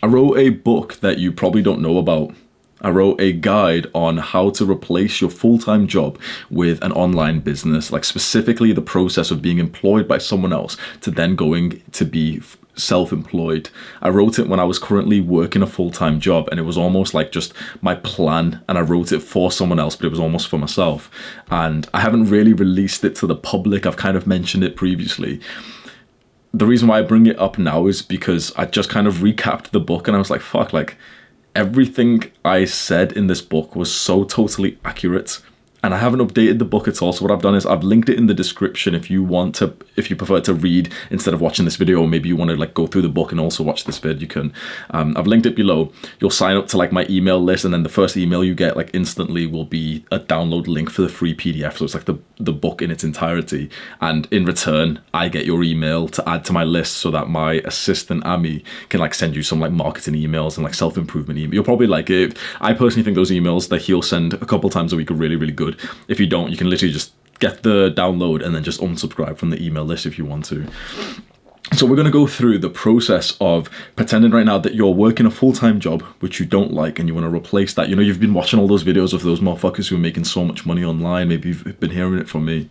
I wrote a book that you probably don't know about. I wrote a guide on how to replace your full-time job with an online business, like specifically the process of being employed by someone else to then going to be self-employed. I wrote it when I was currently working a full-time job, and it was almost like just my plan, and I wrote it for someone else, but it was almost for myself. And I haven't really released it to the public. I've kind of mentioned it previously. The reason why I bring it up now is because I just kind of recapped the book, and I was like, fuck, like everything I said in this book was so totally accurate. And I haven't updated the book at all. So what I've done is I've linked it in the description if you prefer to read instead of watching this video, or maybe you want to like go through the book and also watch this vid, you can. I've linked it below. You'll sign up to like my email list, and then the first email you get like instantly will be a download link for the free PDF. So it's like the book in its entirety. And in return, I get your email to add to my list so that my assistant Amy can like send you some like marketing emails and like self-improvement emails. You'll probably like it. I personally think those emails that he'll send a couple times a week are really, really good. If you don't, you can literally just get the download and then just unsubscribe from the email list if you want to. So we're going to go through the process of pretending right now that you're working a full-time job, which you don't like, and you want to replace that. You know, you've been watching all those videos of those motherfuckers who are making so much money online. Maybe you've been hearing it from me.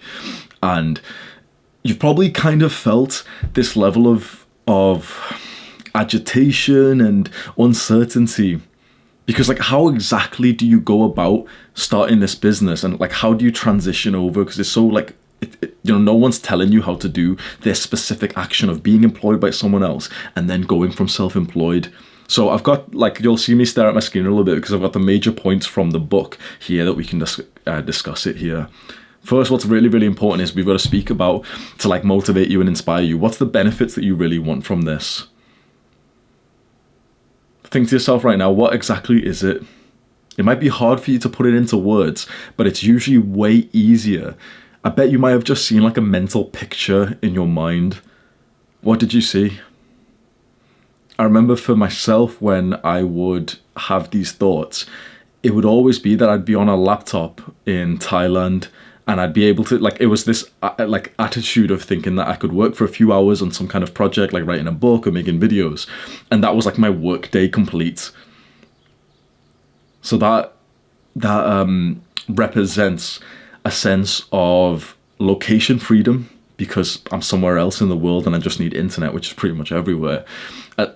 And you've probably kind of felt this level of agitation and uncertainty. Because like, how exactly do you go about starting this business, and like, how do you transition over? Because it's so like, no one's telling you how to do this specific action of being employed by someone else and then going from self-employed. So I've got like, you'll see me stare at my screen a little bit because I've got the major points from the book here that we can discuss it here. First, what's really, really important is we've got to speak about, to like motivate you and inspire you, what's the benefits that you really want from this? Think to yourself right now, what exactly is it? It might be hard for you to put it into words, but it's usually way easier. I bet you might have just seen like a mental picture in your mind. What did you see? I remember for myself, when I would have these thoughts, it would always be that I'd be on a laptop in Thailand, and I'd be able to, like, it was this like attitude of thinking that I could work for a few hours on some kind of project, like writing a book or making videos. And that was like my work day complete. So that represents a sense of location freedom, because I'm somewhere else in the world and I just need internet, which is pretty much everywhere.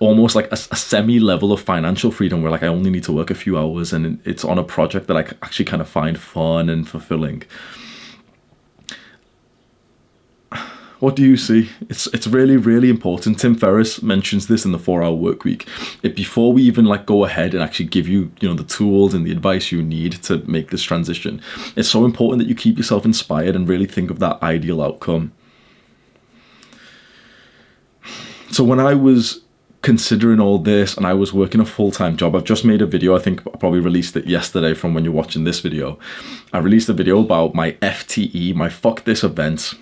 Almost like a semi-level of financial freedom where like I only need to work a few hours and it's on a project that I actually kind of find fun and fulfilling. What do you see? It's really, really important. Tim Ferriss mentions this in the 4-Hour Workweek. Before we even like go ahead and actually give you, the tools and the advice you need to make this transition, it's so important that you keep yourself inspired and really think of that ideal outcome. So when I was considering all this and I was working a full-time job, I've just made a video, I think I probably released it yesterday from when you're watching this video. I released a video about my FTE, my Fuck This event.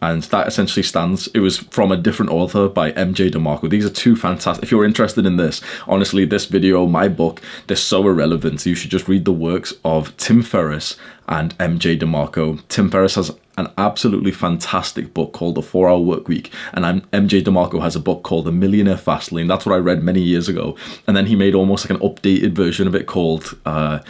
And that essentially it was from a different author by MJ DeMarco. These are two fantastic, if you're interested in this, honestly, this video, my book, they're so irrelevant. So you should just read the works of Tim Ferriss and MJ DeMarco. Tim Ferriss has an absolutely fantastic book called The 4-Hour Workweek. And MJ DeMarco has a book called The Millionaire Fast Lane. That's what I read many years ago. And then he made almost like an updated version of it called Life,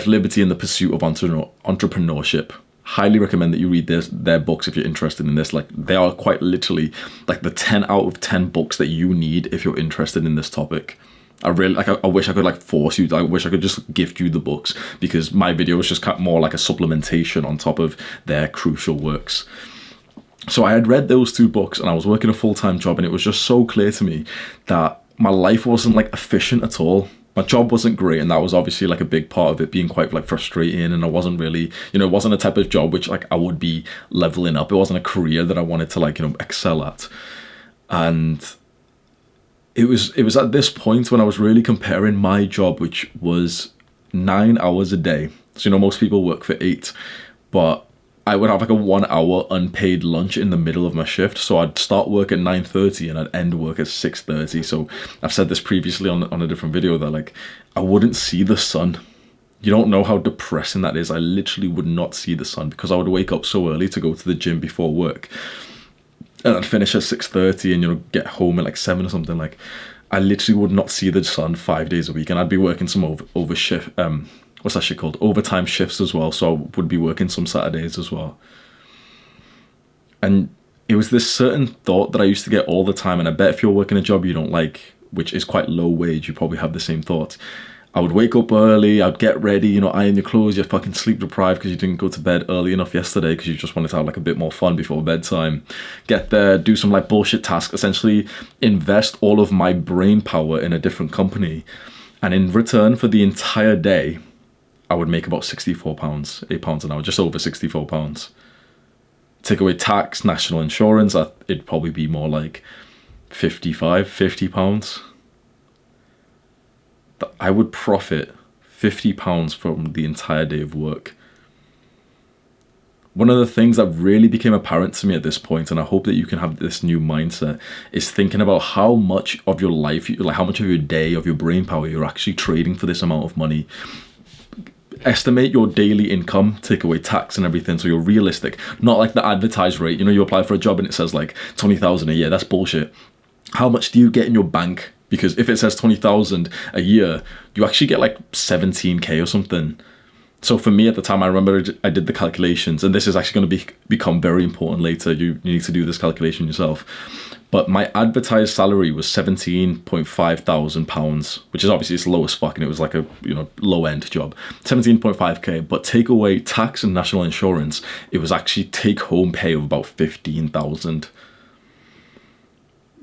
Liberty, and the Pursuit of Entrepreneurship. Highly recommend that you read their books if you're interested in this. Like, they are quite literally like the 10 out of 10 books that you need if you're interested in this topic. I really I wish I could like force you. I wish I could just gift you the books, because my video was just more like a supplementation on top of their crucial works. So I had read those two books and I was working a full-time job, and it was just so clear to me that my life wasn't like efficient at all. My job wasn't great, and that was obviously like a big part of it being quite like frustrating, and I wasn't really, it wasn't a type of job which like I would be leveling up. It wasn't a career that I wanted to like, excel at. And it was at this point when I was really comparing my job, which was 9 hours a day. So, most people work for 8, but I would have like a 1 hour unpaid lunch in the middle of my shift. So I'd start work at 9:30 and I'd end work at 6:30. So I've said this previously on a different video that like I wouldn't see the sun. You don't know how depressing that is. I literally would not see the sun because I would wake up so early to go to the gym before work. and I'd finish at 6:30 and, you know, get home at like 7 or something. Like, I literally would not see the sun 5 days a week, and I'd be working some over shift, what's that shit called? Overtime shifts as well. So I would be working some Saturdays as well. And it was this certain thought that I used to get all the time, and I bet if you're working a job you don't like, which is quite low wage, you probably have the same thoughts. I would wake up early, I'd get ready, you know, iron your clothes, you're fucking sleep deprived because you didn't go to bed early enough yesterday because you just wanted to have like a bit more fun before bedtime. Get there, do some like bullshit task, essentially invest all of my brain power in a different company. And in return for the entire day, I would make about £64, £8 an hour, just over £64. Take away tax, national insurance, it'd probably be more like £50. I would profit £50 from the entire day of work. One of the things that really became apparent to me at this point, and I hope that you can have this new mindset, is thinking about how much of your life, like how much of your day, of your brain power, you're actually trading for this amount of money. Estimate your daily income, take away tax and everything, so you're realistic. Not like the advertised rate. You know, you apply for a job and it says like 20,000 a year. That's bullshit. How much do you get in your bank? Because if it says 20,000 a year, you actually get like 17k or something. So for me at the time, I remember I did the calculations, and this is actually going to become very important later. You need to do this calculation yourself. But my advertised salary was £17,500, which is obviously it's low as fuck, and it was like a, you know, low end job. 17.5k, but take away tax and national insurance, it was actually take home pay of about 15,000.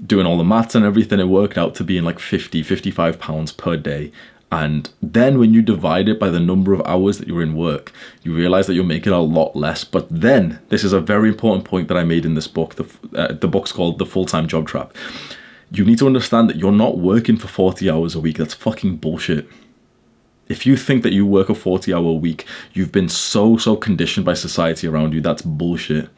Doing all the maths and everything, it worked out to being like £55 per day. And then when you divide it by the number of hours that you're in work, you realize that you're making a lot less. But then, this is a very important point that I made in this book. The book's called The Full-Time Job Trap. You need to understand that you're not working for 40 hours a week. That's fucking bullshit. If you think that you work a 40-hour week, you've been so conditioned by society around you. That's bullshit.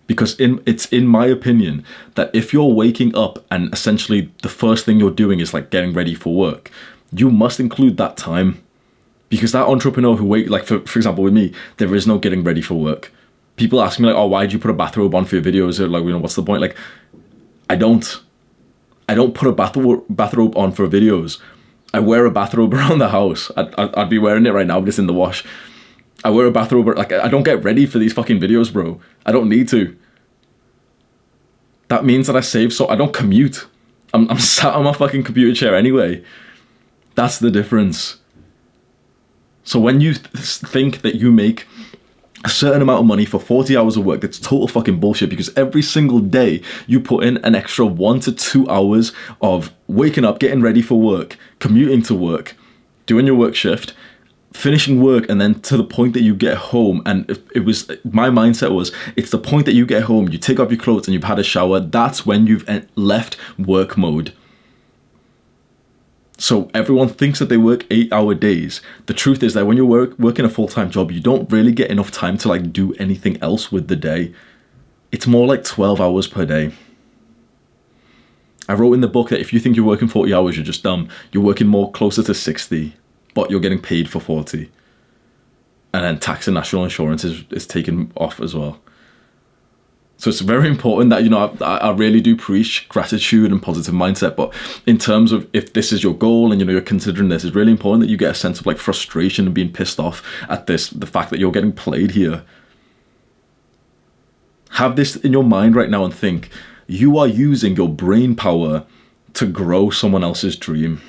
Because it's in my opinion that if you're waking up and essentially the first thing you're doing is like getting ready for work, you must include that time. Because that entrepreneur who like for example with me, there is no getting ready for work. People ask me like, oh, why did you put a bathrobe on for your videos? Or like, you know, what's the point? Like, I don't put a bathrobe on for videos. I wear a bathrobe around the house. I'd be wearing it right now, but it's in the wash. I wear a bathrobe, like I don't get ready for these fucking videos, bro. I don't need to. That means that I save, so I don't commute. I'm sat on my fucking computer chair anyway. That's the difference. So when you think that you make a certain amount of money for 40 hours of work, that's total fucking bullshit, because every single day you put in an extra 1 to 2 hours of waking up, getting ready for work, commuting to work, doing your work shift, finishing work, and then to the point that you get home. And it was, my mindset was, it's the point that you get home, you take off your clothes and you've had a shower, that's when you've left work mode. So everyone thinks that they work 8-hour days. The truth is that when you're working a full-time job, you don't really get enough time to like do anything else with the day. It's more like 12 hours per day. I wrote in the book that if you think you're working 40 hours, you're just dumb. You're working more closer to 60. But you're getting paid for 40. And then tax and national insurance is taken off as well. So it's very important that, you know, I really do preach gratitude and positive mindset. But in terms of if this is your goal and, you know, you're considering this, it's really important that you get a sense of like frustration and being pissed off at the fact that you're getting played here. Have this in your mind right now and think, you are using your brain power to grow someone else's dream.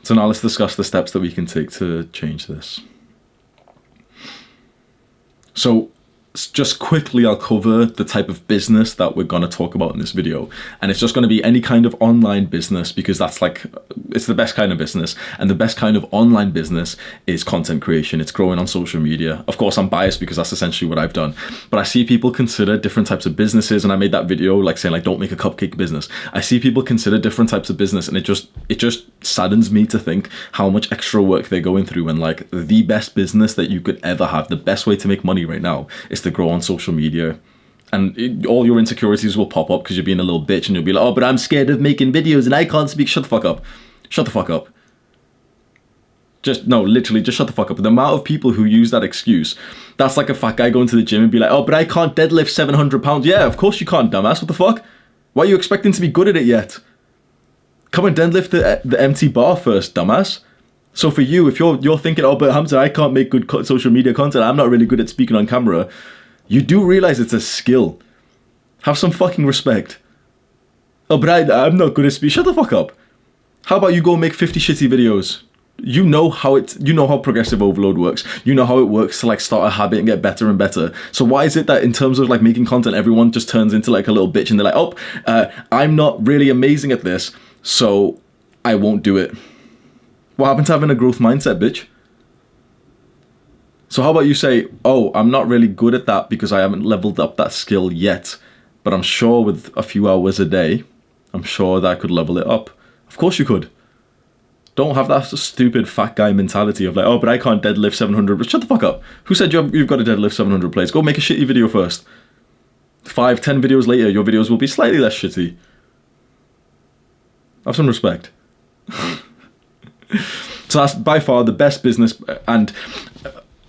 So now let's discuss the steps that we can take to change this. So just quickly, I'll cover the type of business that we're going to talk about in this video. And it's just going to be any kind of online business, because that's like, it's the best kind of business. And the best kind of online business is content creation. It's growing on social media. Of course, I'm biased because that's essentially what I've done. But I see people consider different types of businesses. And I made that video like saying like, don't make a cupcake business. I see people consider different types of business, and it just saddens me to think how much extra work they're going through. And like, the best business that you could ever have, the best way to make money right now is to grow on social media. And all your insecurities will pop up because you're being a little bitch, and you'll be like, oh, but I'm scared of making videos and I can't speak. Shut the fuck up. Shut the fuck up. Just, no, literally, just shut the fuck up. The amount of people who use that excuse, that's like a fat guy going to the gym and be like, oh, but I can't deadlift 700 pounds. Yeah, of course you can't, dumbass. What the fuck? Why are you expecting to be good at it yet? Come and deadlift the empty bar first, dumbass. So for you, if you're thinking, oh, but Hamza, I can't make good social media content, I'm not really good at speaking on camera, you do realize it's a skill. Have some fucking respect. Oh, but I'm not good at speaking. Shut the fuck up. How about you go make 50 shitty videos? You know how progressive overload works. You know how it works to like start a habit and get better and better. So why is it that in terms of like making content, everyone just turns into like a little bitch and they're like, oh, I'm not really amazing at this, so I won't do it. What happened to having a growth mindset, bitch? So how about you say, oh, I'm not really good at that because I haven't leveled up that skill yet, but I'm sure with a few hours a day, I'm sure that I could level it up. Of course you could. Don't have that stupid fat guy mentality of like, oh, but I can't deadlift 700. But shut the fuck up. Who said you've got to deadlift 700 plates? Go make a shitty video first. 5-10 videos later, your videos will be slightly less shitty. Have some respect. So that's by far the best business, and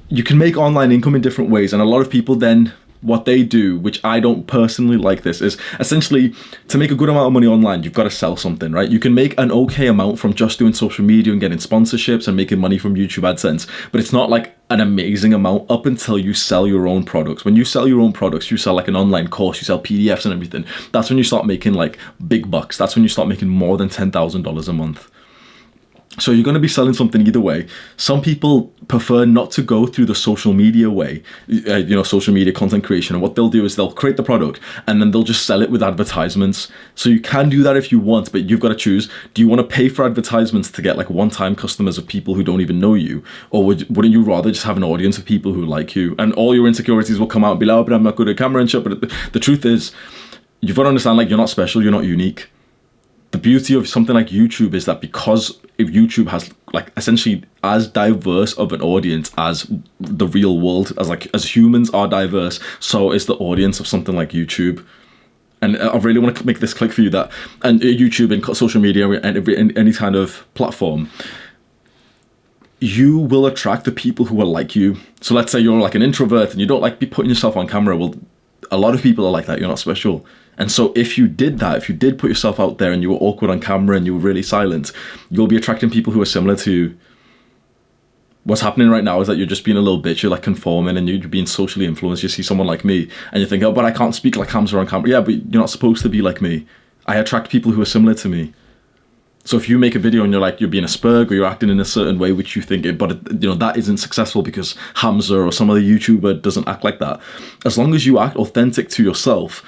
you can make online income in different ways. And a lot of people then, what they do, which I don't personally like this, is essentially to make a good amount of money online, you've got to sell something, right? You can make an okay amount from just doing social media and getting sponsorships and making money from YouTube AdSense, but it's not like an amazing amount up until you sell your own products. When you sell your own products, you sell like an online course, you sell PDFs and everything. That's when you start making like big bucks. That's when you start making more than $10,000 a month. So you're going to be selling something either way. Some people prefer not to go through the social media way, social media content creation. And what they'll do is they'll create the product and then they'll just sell it with advertisements. So you can do that if you want, but you've got to choose. Do you want to pay for advertisements to get like one-time customers of people who don't even know you? Or wouldn't you rather just have an audience of people who like you? And all your insecurities will come out and be like, oh, but I'm not good at camera and shit. But the truth is, you've got to understand, like, you're not special, you're not unique. The beauty of something like YouTube is that because if YouTube has like essentially as diverse of an audience as the real world, as humans are diverse, so is the audience of something like YouTube. And I really want to make this click for you that, and YouTube and social media and any kind of platform, you will attract the people who are like you. So let's say you're like an introvert and you don't like be putting yourself on camera. Well, a lot of people are like that. You're not special. And so if you did that, if you did put yourself out there and you were awkward on camera and you were really silent, you'll be attracting people who are similar to you. What's happening right now is that you're just being a little bitch, you're like conforming and you're being socially influenced. You see someone like me and you think, oh, but I can't speak like Hamza on camera. Yeah, but you're not supposed to be like me. I attract people who are similar to me. So if you make a video and you're being a spurg or you're acting in a certain way which you think it, but that isn't successful because Hamza or some other YouTuber doesn't act like that. As long as you act authentic to yourself,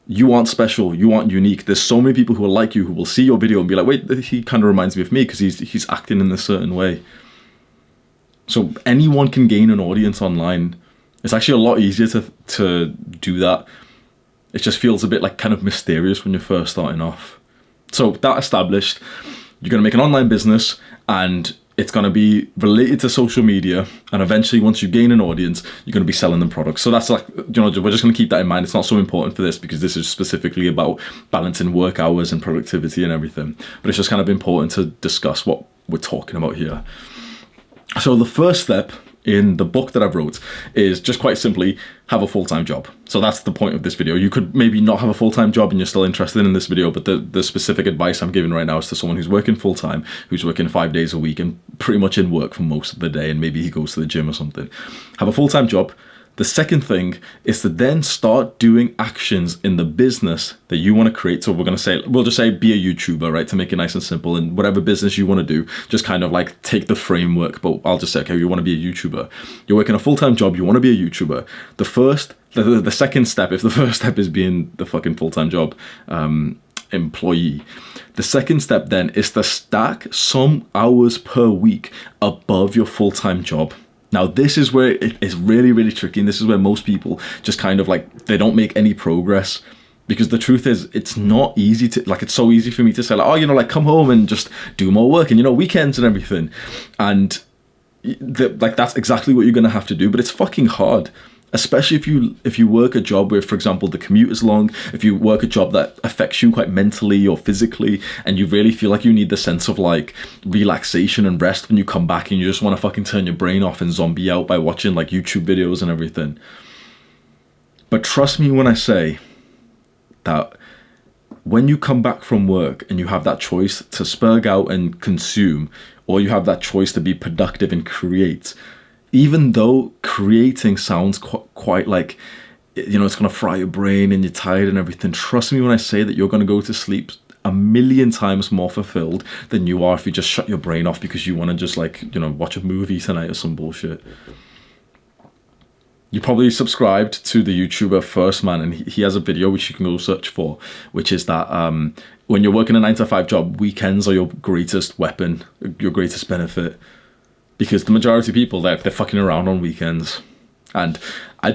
you aren't special, you aren't unique. There's so many people who are like you who will see your video and be like, wait, he kind of reminds me of me because he's acting in a certain way. So anyone can gain an audience online. It's actually a lot easier to do that. It just feels a bit like kind of mysterious when you're first starting off. So that established, you're going to make an online business and it's going to be related to social media, and eventually once you gain an audience, you're going to be selling them products. So that's like, we're just going to keep that in mind. It's not so important for this because this is specifically about balancing work hours and productivity and everything, but it's just kind of important to discuss what we're talking about here. So the first step in the book that I've wrote is just quite simply have a full-time job. So that's the point of this video. You could maybe not have a full-time job and you're still interested in this video, but the specific advice I'm giving right now is to someone who's working full-time, who's working 5 days a week and pretty much in work for most of the day, and maybe he goes to the gym or something. Have a full-time job. The second thing is to then start doing actions in the business that you want to create. So we'll just say be a YouTuber, right? To make it nice and simple, and whatever business you want to do, just kind of like take the framework. But I'll just say, okay, you want to be a YouTuber. You're working a full-time job. You want to be a YouTuber. The second step, if the first step is being the fucking full-time job employee, the second step then is to stack some hours per week above your full-time job. Now, this is where it is really, really tricky, and this is where most people just kind of like, they don't make any progress, because the truth is, it's not easy to, like, it's so easy for me to say, like, oh, like, come home and just do more work, and, weekends and everything, and, like, that's exactly what you're going to have to do, but it's fucking hard. Especially if you work a job where, for example, the commute is long, if you work a job that affects you quite mentally or physically, and you really feel like you need the sense of like relaxation and rest when you come back, and you just want to fucking turn your brain off and zombie out by watching like YouTube videos and everything. But trust me when I say that when you come back from work and you have that choice to spurg out and consume, or you have that choice to be productive and create, even though creating sounds quite like, you know, it's going to fry your brain and you're tired and everything, trust me when I say that you're going to go to sleep a million times more fulfilled than you are if you just shut your brain off because you want to just like, you know, watch a movie tonight or some bullshit. You probably subscribed to the YouTuber First Man, and he has a video which you can go search for, which is that when you're working a 9-to-5 job, weekends are your greatest weapon, your greatest benefit. Because the majority of people, they're fucking around on weekends. And I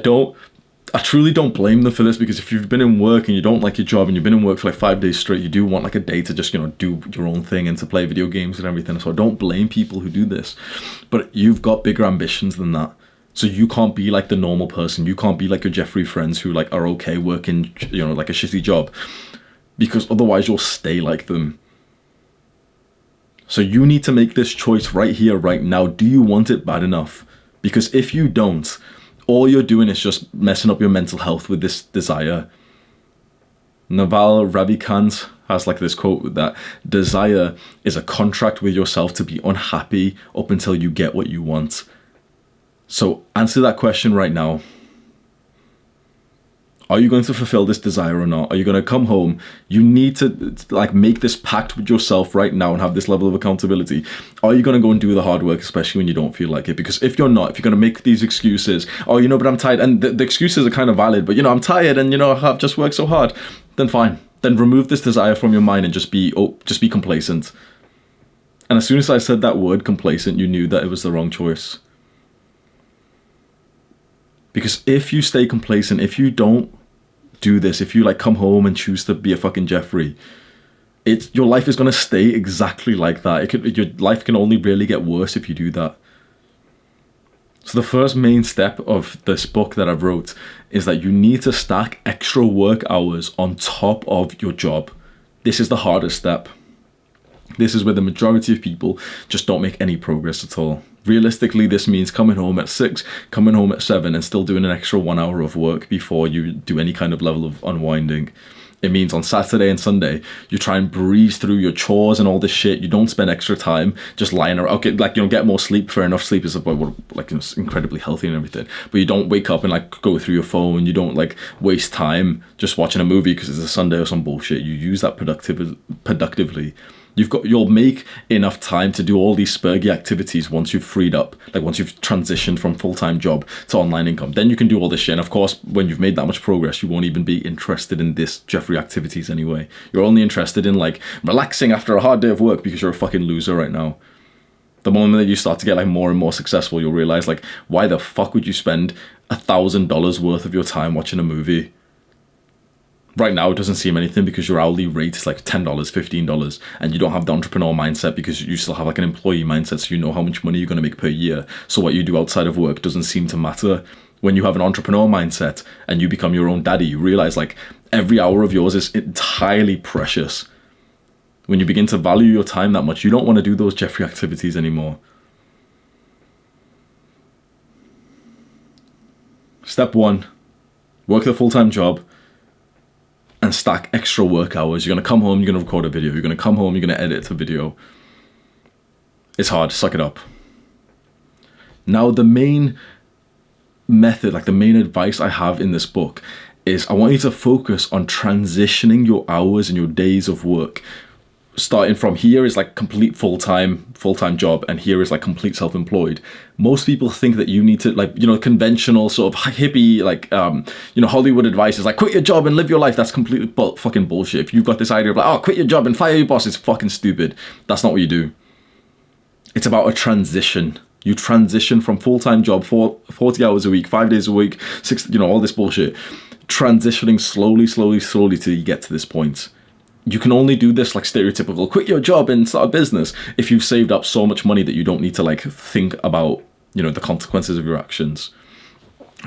truly don't blame them for this, because if you've been in work and you don't like your job and you've been in work for like 5 days straight, you do want like a day to just, you know, do your own thing and to play video games and everything. So I don't blame people who do this. But you've got bigger ambitions than that. So you can't be like the normal person. You can't be like your Jeffrey friends who like are okay working, you know, like a shitty job. Because otherwise you'll stay like them. So you need to make this choice right here, right now. Do you want it bad enough? Because if you don't, all you're doing is just messing up your mental health with this desire. Naval Ravikant has like this quote that desire is a contract with yourself to be unhappy up until you get what you want. So answer that question right now. Are you going to fulfill this desire or not? Are you going to come home? You need to like make this pact with yourself right now and have this level of accountability. Are you going to go and do the hard work, especially when you don't feel like it? Because if you're not, if you're going to make these excuses, oh, you know, but I'm tired, and the excuses are kind of valid, but you know, I'm tired and you know, I've just worked so hard, then fine. Then remove this desire from your mind and just be complacent. And as soon as I said that word complacent, you knew that it was the wrong choice. Because if you stay complacent, if you don't do this, if you like come home and choose to be a fucking Jeffrey, your life is going to stay exactly like that. Your life can only really get worse if you do that. So the first main step of this book that I've wrote is that you need to stack extra work hours on top of your job. This is the hardest step. This is where the majority of people just don't make any progress at all. Realistically, this means coming home at 6, coming home at 7, and still doing an extra 1 hour of work before you do any kind of level of unwinding. It means on Saturday and Sunday, you try and breeze through your chores and all this shit. You don't spend extra time just lying around. Okay, like, you know, get more sleep. Fair enough. Sleep is like, it's incredibly healthy and everything. But you don't wake up and like go through your phone. You don't like waste time just watching a movie because it's a Sunday or some bullshit. You use that productively. You'll make enough time to do all these spurgy activities once you've freed up, like once you've transitioned from full-time job to online income. Then you can do all this shit. And of course, when you've made that much progress, you won't even be interested in this Jeffrey activities anyway. You're only interested in like relaxing after a hard day of work because you're a fucking loser right now. The moment that you start to get like more and more successful, you'll realize like, why the fuck would you spend $1,000 worth of your time watching a movie? Right now, it doesn't seem anything because your hourly rate is like $10, $15, and you don't have the entrepreneur mindset because you still have like an employee mindset, so you know how much money you're going to make per year. So what you do outside of work doesn't seem to matter. When you have an entrepreneur mindset and you become your own daddy, you realize like every hour of yours is entirely precious. When you begin to value your time that much, you don't want to do those Jeffrey activities anymore. Step 1, work the full-time job and stack extra work hours. You're going to come home, you're going to record a video. You're going to come home, you're going to edit a video. It's hard, suck it up. Now, the main method, like the main advice I have in this book is I want you to focus on transitioning your hours and your days of work. Starting from here is like complete full-time job, and here is like complete self-employed. Most people think that you need to, like, you know, conventional sort of hippie, like, you know, Hollywood advice is like, quit your job and live your life. That's completely fucking bullshit. If you've got this idea of like, oh, quit your job and fire your boss, it's fucking stupid. That's not what you do. It's about a transition. You transition from full-time job, 40 hours a week, 5 days a week, 6, you know, all this bullshit. Transitioning slowly till you get to this point. You can only do this like stereotypical, quit your job and start a business if you've saved up so much money that you don't need to like think about, you know, the consequences of your actions.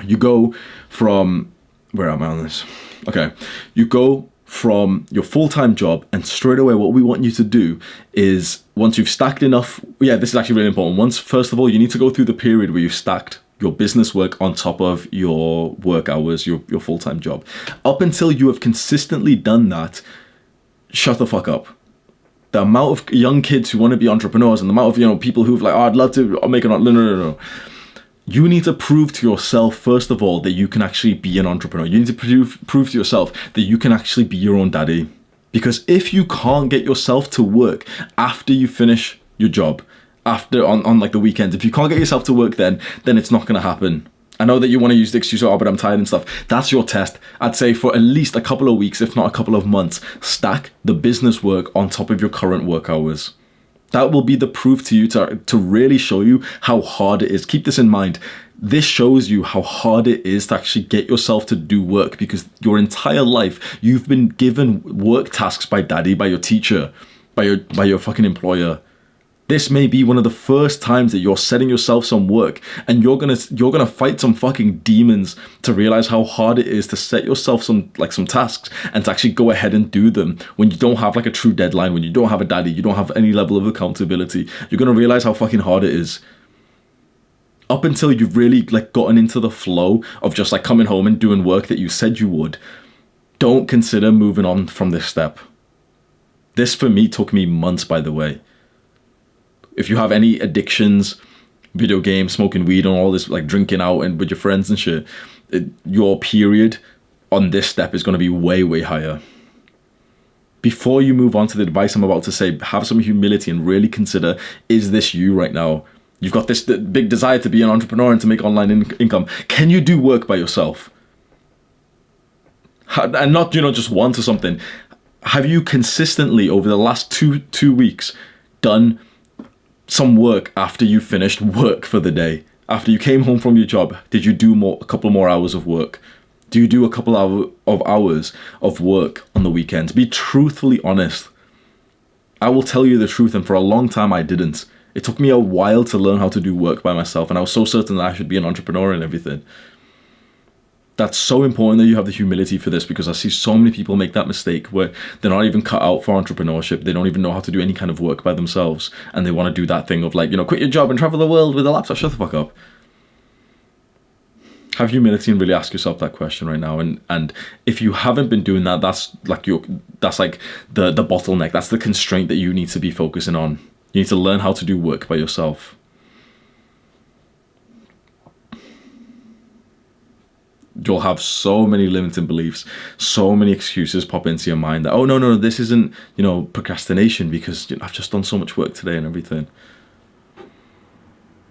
You go from, where am I on this? Okay. You go from your full-time job, and straight away what we want you to do is, once you've stacked enough, this is actually really important. First of all, you need to go through the period where you've stacked your business work on top of your work hours, your full-time job. Up until you have consistently done that, shut the fuck up. The amount of young kids who want to be entrepreneurs and the amount of, people who've like, I'd love to make an entrepreneur. No. You need to prove to yourself, first of all, that you can actually be an entrepreneur. You need to prove to yourself that you can actually be your own daddy. Because if you can't get yourself to work after you finish your job, after on like the weekends, if you can't get yourself to work then it's not going to happen. I know that you want to use the excuse, but I'm tired and stuff. That's your test. I'd say for at least a couple of weeks, if not a couple of months, stack the business work on top of your current work hours. That will be the proof to you to really show you how hard it is. Keep this in mind. This shows you how hard it is to actually get yourself to do work, because your entire life you've been given work tasks by daddy, by your teacher, by your fucking employer. This may be one of the first times that you're setting yourself some work, and you're gonna fight some fucking demons to realize how hard it is to set yourself some tasks and to actually go ahead and do them when you don't have like a true deadline, when you don't have a daddy, you don't have any level of accountability. You're gonna realize how fucking hard it is. Up until you've really like gotten into the flow of just like coming home and doing work that you said you would, don't consider moving on from this step. This for me took me months, by the way. If you have any addictions, video games, smoking weed, and all this, like drinking out and with your friends and shit, your period on this step is going to be way, way higher. Before you move on to the advice I'm about to say, have some humility and really consider, is this you right now? You've got this big desire to be an entrepreneur and to make online income. Can you do work by yourself? And not, just once or something. Have you consistently over the last two weeks done some work after you finished work for the day? After you came home from your job, did you do a couple more hours of work? Do you do a couple of hours of work on the weekends? Be truthfully honest. I will tell you the truth, and for a long time I didn't. It took me a while to learn how to do work by myself, and I was so certain that I should be an entrepreneur and everything. That's so important that you have the humility for this, because I see so many people make that mistake where they're not even cut out for entrepreneurship. They don't even know how to do any kind of work by themselves, and they want to do that thing of like, quit your job and travel the world with a laptop. Shut the fuck up. Have humility and really ask yourself that question right now. And if you haven't been doing that, that's like the bottleneck. That's the constraint that you need to be focusing on. You need to learn how to do work by yourself. You'll have so many limiting beliefs, so many excuses pop into your mind that, oh, no, this isn't, procrastination because I've just done so much work today and everything.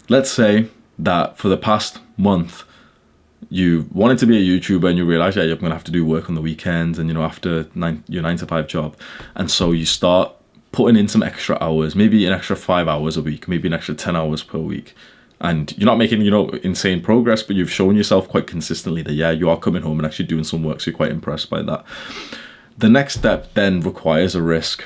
Let's say that for the past month, you wanted to be a YouTuber and you realize, you're going to have to do work on the weekends and, after your 9 to 5 job. And so you start putting in some extra hours, maybe an extra 5 hours a week, maybe an extra 10 hours per week. And you're not making, insane progress, but you've shown yourself quite consistently that, you are coming home and actually doing some work. So you're quite impressed by that. The next step then requires a risk.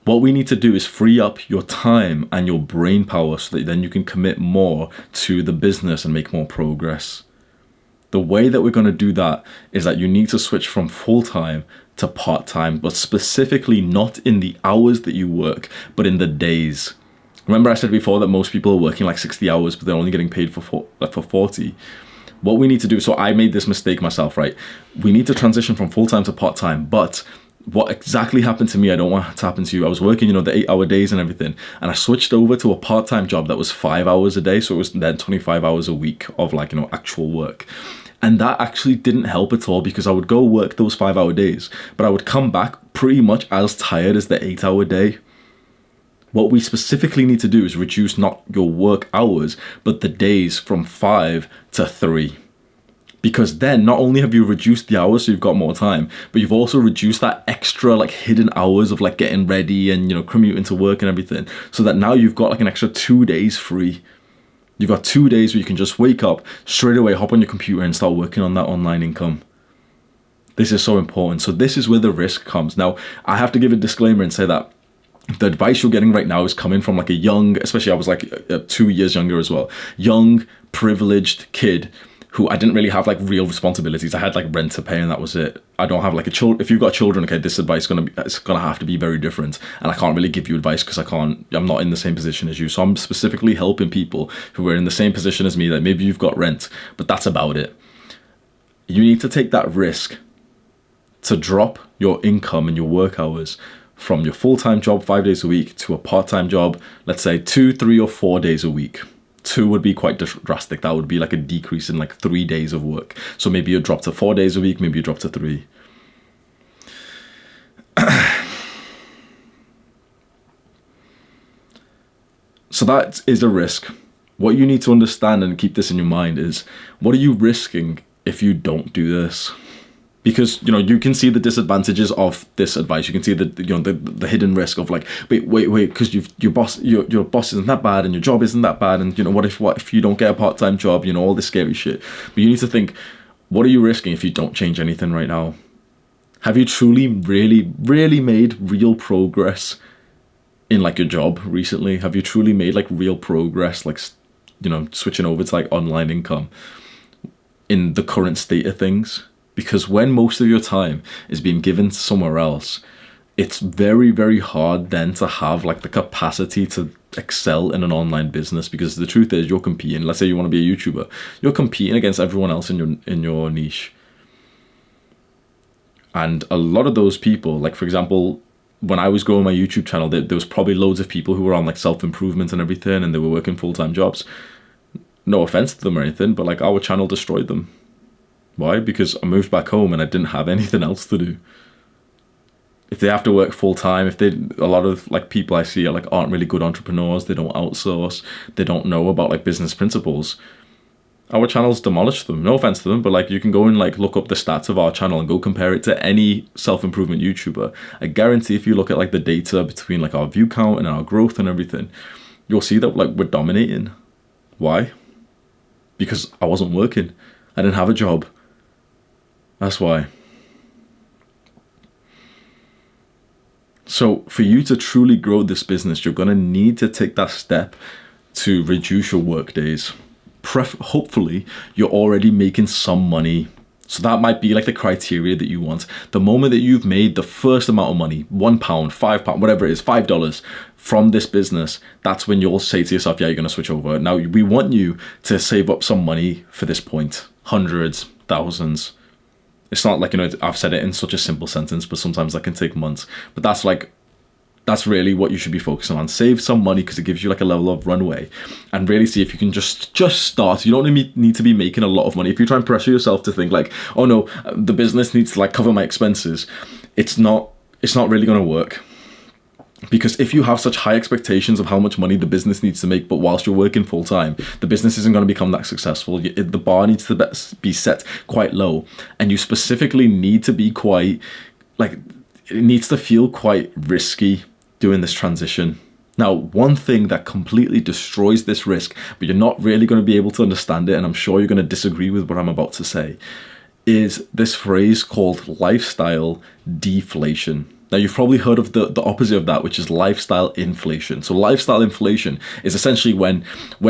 What we need to do is free up your time and your brain power so that then you can commit more to the business and make more progress. The way that we're going to do that is that you need to switch from full-time to part-time, but specifically not in the hours that you work, but in the days. Remember I said before that most people are working like 60 hours, but they're only getting paid for 40. What we need to do, so I made this mistake myself, right? We need to transition from full-time to part-time, but what exactly happened to me, I don't want it to happen to you. I was working, the 8-hour days and everything, and I switched over to a part-time job that was 5 hours a day, so it was then 25 hours a week of actual work. And that actually didn't help at all, because I would go work those 5-hour days, but I would come back pretty much as tired as the 8-hour day. What we specifically need to do is reduce not your work hours, but the days from 5 to 3. Because then not only have you reduced the hours so you've got more time, but you've also reduced that extra hidden hours of getting ready and commuting to work and everything, so that now you've got an extra 2 days free. You've got 2 days where you can just wake up, straight away hop on your computer and start working on that online income. This is so important. So this is where the risk comes. Now, I have to give a disclaimer and say that the advice you're getting right now is coming from a young, especially I was 2 years younger as well, young, privileged kid who I didn't really have like real responsibilities. I had like rent to pay and that was it. I don't have like a child. If you've got children, okay, this advice it's gonna have to be very different. And I can't really give you advice because I'm not in the same position as you. So I'm specifically helping people who are in the same position as me, that maybe you've got rent, but that's about it. You need to take that risk to drop your income and your work hours from your full-time job 5 days a week to a part-time job, let's say 2, 3, or 4 days a week. 2 would be quite drastic. That would be like a decrease in like 3 days of work. So maybe you drop to 4 days a week, maybe you drop to 3. So that is a risk. What you need to understand and keep this in your mind is, what are you risking if you don't do this? Because, you can see the disadvantages of this advice. You can see the hidden risk of like, wait, because your boss isn't that bad and your job isn't that bad, and what if you don't get a part-time job, all this scary shit. But you need to think, what are you risking if you don't change anything right now? Have you truly really, really made real progress in like your job recently? Have you truly made like real progress, like, switching over to like online income in the current state of things? Because when most of your time is being given somewhere else, it's very, very hard then to have like the capacity to excel in an online business. Because the truth is, you're competing. Let's say you want to be a YouTuber, you're competing against everyone else in your niche. And a lot of those people, like for example, when I was growing my YouTube channel, there was probably loads of people who were on like self-improvement and everything, and they were working full-time jobs. No offense to them or anything, but like our channel destroyed them. Why? Because I moved back home and I didn't have anything else to do. If they have to work full time, a lot of like people I see aren't really good entrepreneurs. They don't outsource. They don't know about like business principles. Our channel's demolished them. No offense to them, but like you can go and like look up the stats of our channel and go compare it to any self-improvement YouTuber. I guarantee if you look at like the data between like our view count and our growth and everything, you'll see that like we're dominating. Why? Because I wasn't working. I didn't have a job. That's why. So for you to truly grow this business, you're going to need to take that step to reduce your work days. Hopefully, you're already making some money. So that might be like the criteria that you want. The moment that you've made the first amount of money, £1, £5, whatever it is, $5 from this business, that's when you'll say to yourself, yeah, you're going to switch over. Now, we want you to save up some money for this point. Hundreds, thousands. It's not like, I've said it in such a simple sentence, but sometimes that can take months. But that's really what you should be focusing on. Save some money because it gives you like a level of runway, and really see if you can just start. You don't need to be making a lot of money. If you try and pressure yourself to think like, oh no, the business needs to like cover my expenses, it's not really going to work. Because if you have such high expectations of how much money the business needs to make, but whilst you're working full time, the business isn't going to become that successful. The bar needs to be set quite low, and you specifically need to be quite like, it needs to feel quite risky doing this transition. Now, one thing that completely destroys this risk, but you're not really going to be able to understand it, and I'm sure you're going to disagree with what I'm about to say, is this phrase called lifestyle deflation. Now, you've probably heard of the opposite of that, which is lifestyle inflation. So lifestyle inflation is essentially when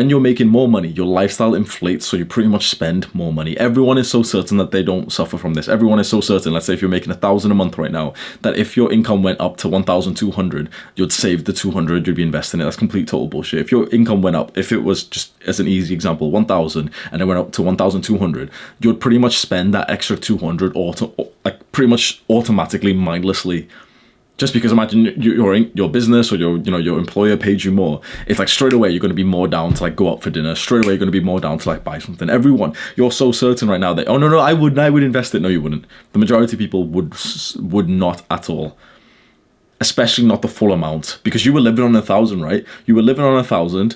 you're making more money, your lifestyle inflates, so you pretty much spend more money. Everyone is so certain that they don't suffer from this. Everyone is so certain, let's say if you're making $1,000 a month right now, that if your income went up to 1,200, you'd save the 200, you'd be investing it. That's complete total bullshit. If your income went up, if it was just as an easy example, 1,000 and it went up to 1,200, you'd pretty much spend that extra 200 pretty much automatically, mindlessly. Just because imagine your business or your employer paid you more, it's like straight away you're going to be more down to like go out for dinner. Straight away you're going to be more down to like buy something. Everyone, you're so certain right now that, oh no, I would invest it. No, you wouldn't. The majority of people would not at all. Especially not the full amount, because you were living on 1,000, right? You were living on 1,000.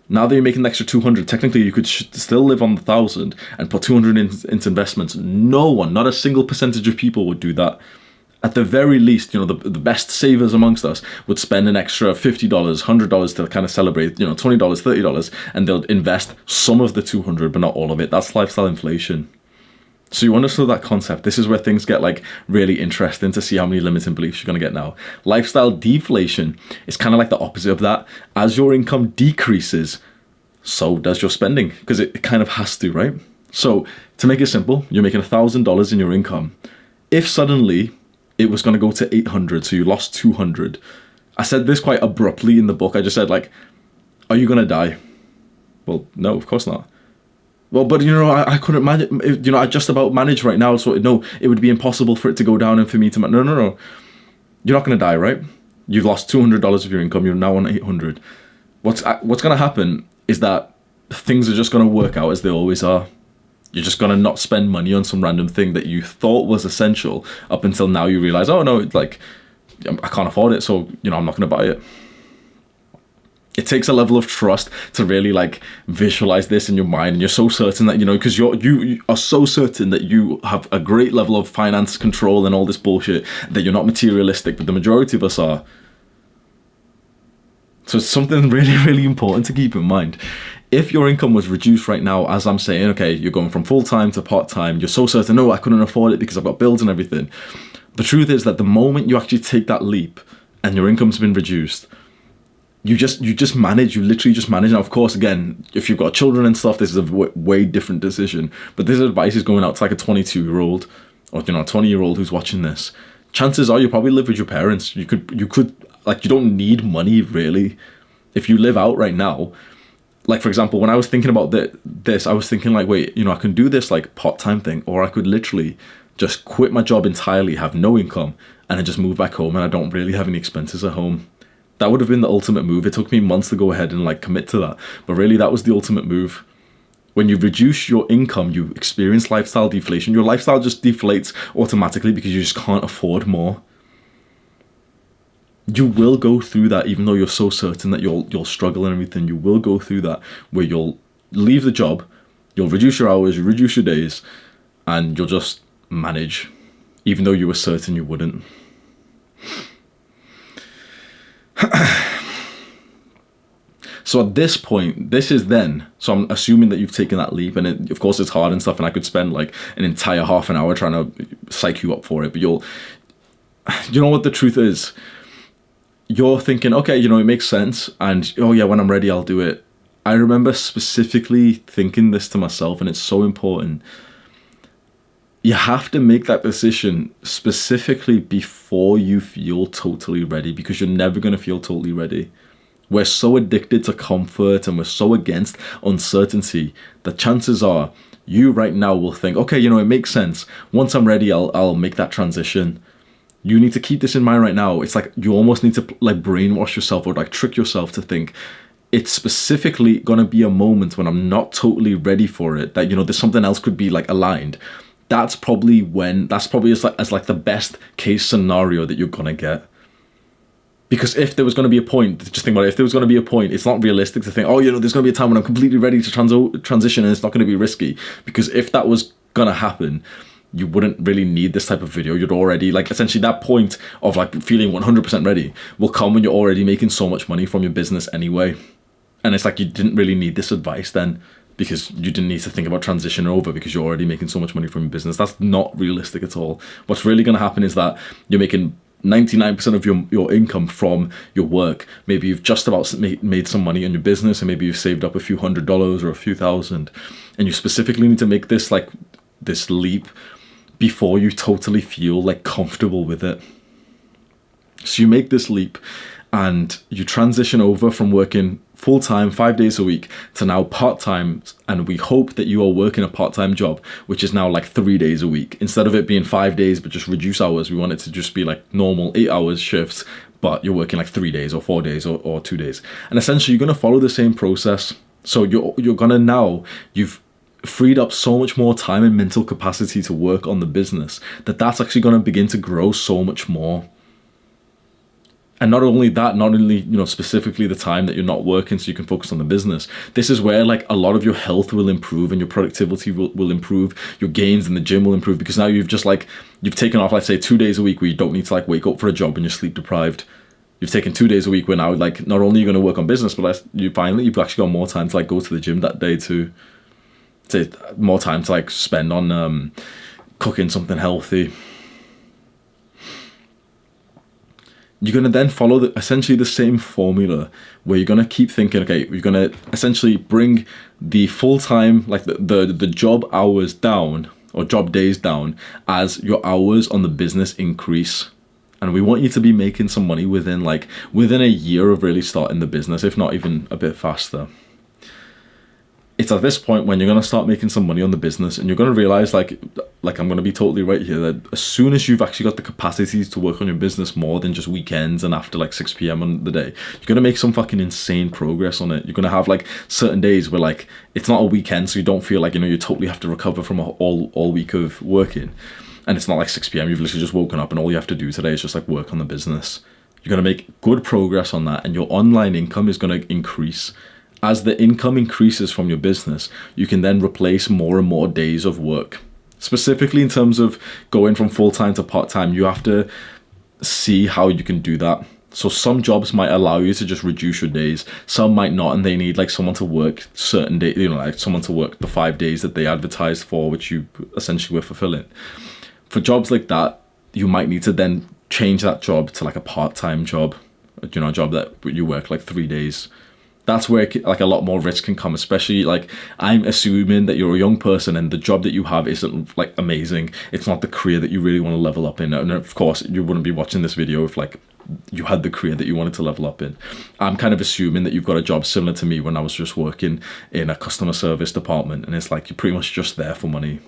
Now that you're making an extra 200, technically you could still live on 1,000 and put 200 into investments. No one, not a single percentage of people would do that. At the very least, the best savers amongst us would spend an extra $50, $100 to kind of celebrate, $20, $30, and they'll invest some of the 200, but not all of it. That's lifestyle inflation. So you understand that concept. This is where things get like really interesting to see how many limiting beliefs you're going to get now. Lifestyle deflation is kind of like the opposite of that. As your income decreases, so does your spending, because it kind of has to, right? So to make it simple, you're making $1,000 in your income. If suddenly it was going to go to 800, so you lost 200. I said this quite abruptly in the book. I just said, like, are you going to die? Well, no, of course not. Well, but I couldn't manage. I just about manage right now. So no, it would be impossible for it to go down and for me to. No. You're not going to die, right? You've lost $200 of your income. You're now on 800. What's going to happen is that things are just going to work out as they always are. You're just going to not spend money on some random thing that you thought was essential up until now you realize, oh no, like, I can't afford it, so, I'm not going to buy it. It takes a level of trust to really, like, visualize this in your mind, and you're so certain that, because you are so certain that you have a great level of finance control and all this bullshit, that you're not materialistic, but the majority of us are. So it's something really, really important to keep in mind. If your income was reduced right now, as I'm saying, okay, you're going from full-time to part-time, you're so certain, no, I couldn't afford it because I've got bills and everything. The truth is that the moment you actually take that leap and your income's been reduced, you just manage, you literally just manage. Now, of course, again, if you've got children and stuff, this is a way different decision. But this advice is going out to like a 22-year-old or, a 20-year-old who's watching this. Chances are you probably live with your parents. You could, like, you don't need money, really. If you live out right now, like, for example, when I was thinking about this, I was thinking, like, wait, I can do this, like, part-time thing, or I could literally just quit my job entirely, have no income, and then just move back home, and I don't really have any expenses at home. That would have been the ultimate move. It took me months to go ahead and, like, commit to that. But really, that was the ultimate move. When you reduce your income, you experience lifestyle deflation. Your lifestyle just deflates automatically because you just can't afford more. You will go through that, even though you're so certain that you'll struggle and everything. You will go through that where you'll leave the job, you'll reduce your hours, you reduce your days, and you'll just manage, even though you were certain you wouldn't. So at this point, so I'm assuming that you've taken that leap, and of course it's hard and stuff, and I could spend like an entire half an hour trying to psych you up for it, but you know what the truth is? You're thinking, okay, it makes sense, and oh yeah, when I'm ready, I'll do it. I remember specifically thinking this to myself, and it's so important. You have to make that decision specifically before you feel totally ready, because you're never going to feel totally ready. We're so addicted to comfort and we're so against uncertainty that chances are you right now will think, okay, it makes sense. Once I'm ready, I'll make that transition. You need to keep this in mind right now. It's like you almost need to like brainwash yourself or like trick yourself to think it's specifically going to be a moment when I'm not totally ready for it, that, there's something else could be like aligned. That's probably as like the best case scenario that you're going to get. Because if there was going to be a point, just think about it, if there was going to be a point, it's not realistic to think, there's going to be a time when I'm completely ready to transition and it's not going to be risky. Because if that was going to happen, you wouldn't really need this type of video. You'd already, like, essentially that point of like feeling 100% ready will come when you're already making so much money from your business anyway. And it's like you didn't really need this advice then, because you didn't need to think about transitioning over because you're already making so much money from your business. That's not realistic at all. What's really going to happen is that you're making 99% of your income from your work. Maybe you've just about made some money on your business, and maybe you've saved up a few $100s or a few thousand, and you specifically need to make this leap before you totally feel like comfortable with it. So you make this leap and you transition over from working full-time 5 days a week to now part-time, and we hope that you are working a part-time job, which is now like 3 days a week. Instead of it being 5 days but just reduce hours, we want it to just be like normal 8 hours shifts, but you're working like 3 days or 4 days or 2 days. And essentially you're going to follow the same process. So you're going to now, you've freed up so much more time and mental capacity to work on the business that's actually going to begin to grow so much more. And not only specifically the time that you're not working so you can focus on the business. This is where like a lot of your health will improve and your productivity will improve. Your gains in the gym will improve because now you've taken off, let's say 2 days a week where you don't need to like wake up for a job and you're sleep deprived. You've taken 2 days a week where now like not only are you going to work on business, but you've actually got more time to like go to the gym that day too. Say more time to like spend on cooking something healthy. you're going to then follow essentially the same formula where you're going to keep thinking, okay, you're going to essentially bring the full-time, like the job hours down, or job days down, as your hours on the business increase. And we want you to be making some money within a year of really starting the business, if not even a bit faster. It's at this point when you're going to start making some money on the business, and you're going to realize, like I'm going to be totally right here, that as soon as you've actually got the capacities to work on your business more than just weekends and after like 6 p.m. on the day, you're going to make some fucking insane progress on it. You're going to have like certain days where like it's not a weekend, so you don't feel like, you totally have to recover from all week of working. And it's not like 6 p.m. You've literally just woken up and all you have to do today is just like work on the business. You're going to make good progress on that, and your online income is going to increase. As the income increases from your business, you can then replace more and more days of work. Specifically in terms of going from full-time to part-time, you have to see how you can do that. So some jobs might allow you to just reduce your days. Some might not, and they need like someone to work certain days, like someone to work the 5 days that they advertised for, which you essentially were fulfilling. For jobs like that, you might need to then change that job to like a part-time job, a job that you work like 3 days. That's where like a lot more risk can come, especially like I'm assuming that you're a young person and the job that you have isn't like amazing. It's not the career that you really want to level up in. And of course, you wouldn't be watching this video if like you had the career that you wanted to level up in. I'm kind of assuming that you've got a job similar to me when I was just working in a customer service department, and it's like you're pretty much just there for money.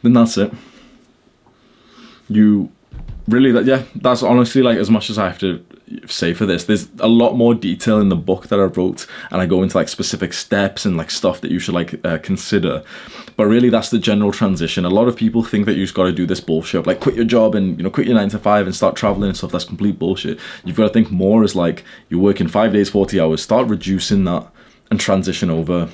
Then that's it. That's honestly like as much as I have to say for this. There's a lot more detail in the book that I wrote, and I go into like specific steps and like stuff that you should like consider. But really, that's the general transition. A lot of people think that you just got to do this bullshit of like quit your job and quit your 9 to 5 and start traveling and stuff. That's complete bullshit. You've got to think more as like you're working 5 days, 40 hours. Start reducing that and transition over.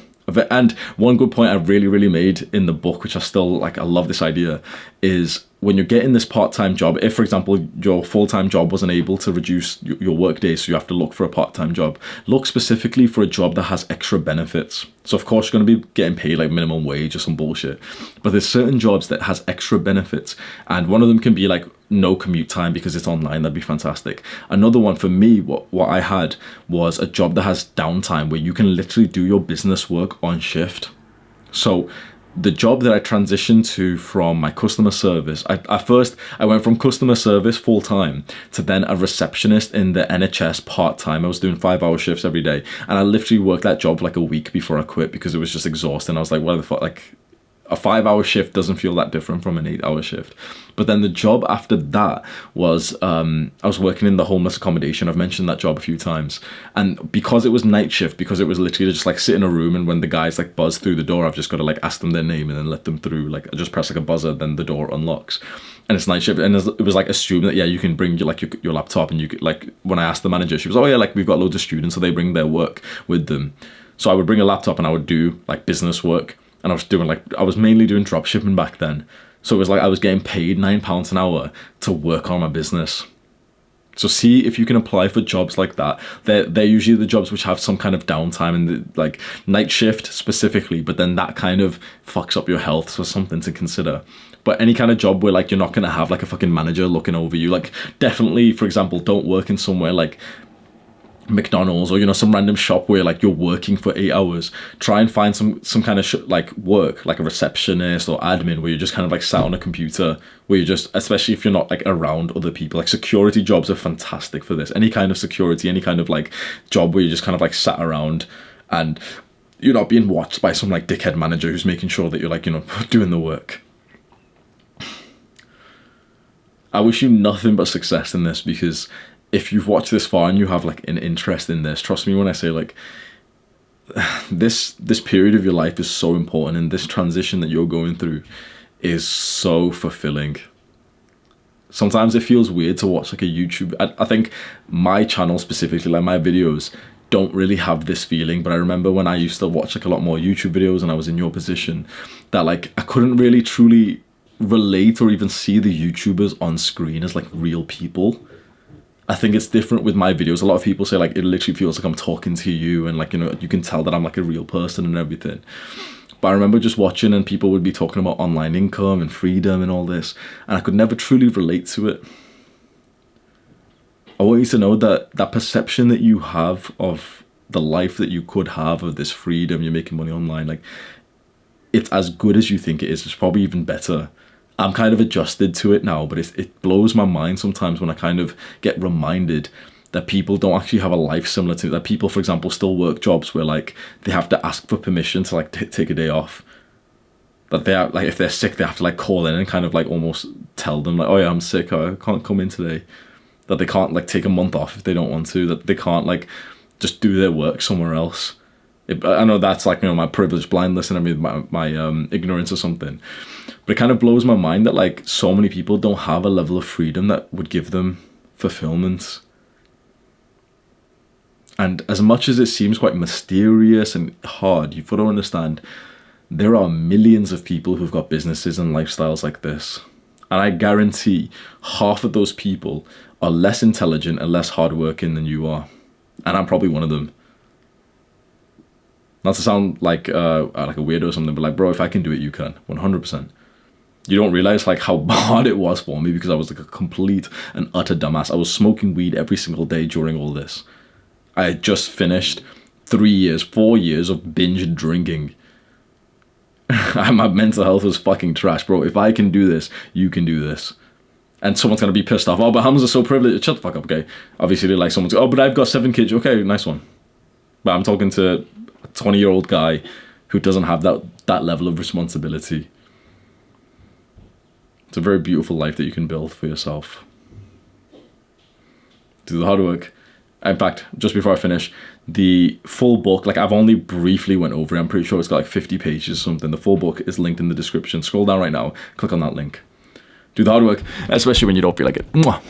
And one good point I really made in the book, which I love this idea, is when you're getting this part-time job, if for example your full-time job wasn't able to reduce your work days, so you have to look for a part-time job, look specifically for a job that has extra benefits. So of course you're going to be getting paid like minimum wage or some bullshit, but there's certain jobs that has extra benefits, and one of them can be like no commute time because it's online. That'd be fantastic. Another one for me, what I had was a job that has downtime where you can literally do your business work on shift. So the job that I transitioned to from my customer service, I went from customer service full-time to then a receptionist in the NHS part-time. I was doing 5-hour shifts every day, and I literally worked that job for like a week before I quit because it was just exhausting. I was like, what the fuck, like a 5-hour shift doesn't feel that different from an 8-hour shift. But then the job after that was, I was working in the homeless accommodation. I've mentioned that job a few times. And because it was night shift, because it was literally just like sit in a room, and when the guys like buzz through the door, I've just got to like ask them their name and then let them through. Like I just press like a buzzer, then the door unlocks. And it's night shift, and it was like assumed that, yeah, you can bring your laptop, and you could, like when I asked the manager, she was, oh yeah, like we've got loads of students, so they bring their work with them. So I would bring a laptop and I would do like business work. And I was mainly doing drop shipping back then. So it was like I was getting paid £9 an hour to work on my business. So see if you can apply for jobs like that. They're usually the jobs which have some kind of downtime, and like night shift specifically, but then that kind of fucks up your health, so something to consider. But any kind of job where like you're not going to have like a fucking manager looking over you, like definitely, for example, don't work in somewhere like McDonald's or some random shop where like you're working for 8 hours. Try and find some kind of like work, like a receptionist or admin, where you're just kind of like sat on a computer, where you just, especially if you're not like around other people. Like security jobs are fantastic for this. Any kind of security, any kind of like job where you just kind of like sat around and you're not being watched by some like dickhead manager who's making sure that you're like doing the work. I wish you nothing but success in this, because if you've watched this far and you have like an interest in this, trust me when I say like this period of your life is so important, and this transition that you're going through is so fulfilling. Sometimes it feels weird to watch like a YouTube. I think my channel specifically, like my videos, don't really have this feeling, but I remember when I used to watch like a lot more YouTube videos and I was in your position, that like I couldn't really truly relate or even see the YouTubers on screen as like real people. I think it's different with my videos. A lot of people say like it literally feels like I'm talking to you, and like you can tell that I'm like a real person and everything. But I remember just watching and people would be talking about online income and freedom and all this, and I could never truly relate to it. I want you to know that that perception that you have of the life that you could have, of this freedom, you're making money online, like, it's as good as you think it is. It's probably even better. I'm kind of adjusted to it now, but it blows my mind sometimes when I kind of get reminded that people don't actually have a life similar to that. People, for example, still work jobs where like they have to ask for permission to like take a day off. That they are, like, if they're sick, they have to like call in and kind of like almost tell them like, oh yeah, I'm sick, I can't come in today. That they can't like take a month off if they don't want to. That they can't like just do their work somewhere else. I know that's like, you know, my privileged blindness and I mean my ignorance or something, but it kind of blows my mind that like so many people don't have a level of freedom that would give them fulfillment. And as much as it seems quite mysterious and hard, you've got to understand there are millions of people who've got businesses and lifestyles like this. And I guarantee half of those people are less intelligent and less hardworking than you are. And I'm probably one of them. Not to sound like a weirdo or something, but like, bro, if I can do it, you can. 100%. You don't realize like how hard it was for me because I was like a complete and utter dumbass. I was smoking weed every single day during all this. I had just finished 4 years of binge drinking. My mental health was fucking trash, bro. If I can do this, you can do this. And someone's going to be pissed off. Oh, but Hamza's so privileged. Shut the fuck up, okay? Obviously, like someone's, oh, but I've got 7 kids. Okay, nice one. But I'm talking to a 20-year-old guy who doesn't have that level of responsibility. It's a very beautiful life that you can build for yourself. Do the hard work. In fact, just before I finish, the full book, like I've only briefly went over it. I'm pretty sure it's got like 50 pages or something. The full book is linked in the description. Scroll down right now, click on that link. Do the hard work, especially when you don't feel like it. Mwah.